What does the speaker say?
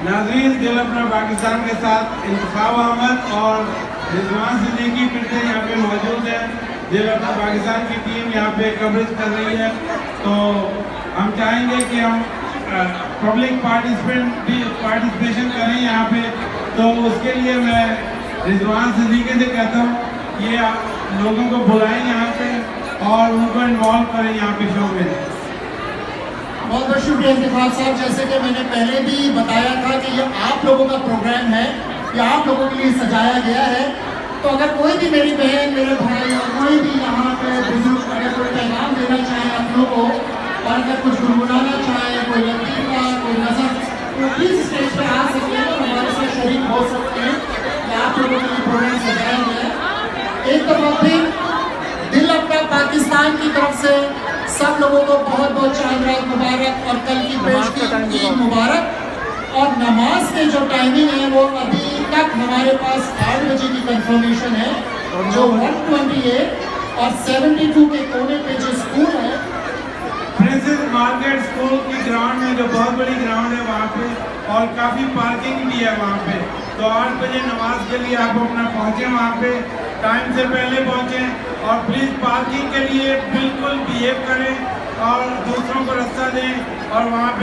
नाज़रीन, दिल अपना पाकिस्तान के साथ इंतखाब अहमद और रिजवान सिद्दीकी फिर से यहाँ पे मौजूद है। दिल अपना पाकिस्तान की टीम यहाँ पे कवरेज कर रही है, तो हम चाहेंगे कि हम पब्लिक पार्टिसिपेशन करें यहाँ पे। तो उसके लिए मैं रिजवान सिद्दीकी से कहता हूँ ये लोगों को बुलाएं यहाँ पे और उनको इन्वॉल्व करें यहाँ पे शो में। बहुत बहुत शुक्रिया इंतखाब साहब। जैसे कि मैंने पहले भी बताया था कि ये आप लोगों का प्रोग्राम है, ये आप लोगों के लिए सजाया गया है। तो अगर कोई भी मेरी बहन, मेरे भाई और कोई भी यहाँ पे बुजुर्ग अगर कोई पैगाम देना चाहे आप लोगों को और अगर कुछ गुनगुनाना चाहे, कोई लतीफ़ा, कोई नज़र, तो प्लीज़ स्टेज पर आ सकते हैं और हमारे साथ शरीक हो सकते हैं। ये आप लोगों के लिए प्रोग्राम सजाया गया है। एक दफ़ा फिर दिल अपना पाकिस्तान की तरफ से सब लोगों को बहुत बहुत चांद रात मुबारक और कल की पेश की ईद मुबारक। और नमाज के जो टाइमिंग है वो अभी तक हमारे पास 8 बजे की कंफर्मेशन है, जो 128 और 72 के कोने पे जो स्कूल है प्रिंसेस मार्केट स्कूल की ग्राउंड में, जो बहुत बड़ी ग्राउंड है वहाँ पे, और काफ़ी पार्किंग भी है वहाँ पे। तो 8 बजे नमाज के लिए आप अपना पहुँचें वहाँ पे, टाइम से पहले पहुँचें और प्लीज़ पार्किंग के लिए बिल्कुल बिहेव करें और दूसरों को रास्ता दें और वहाँ पे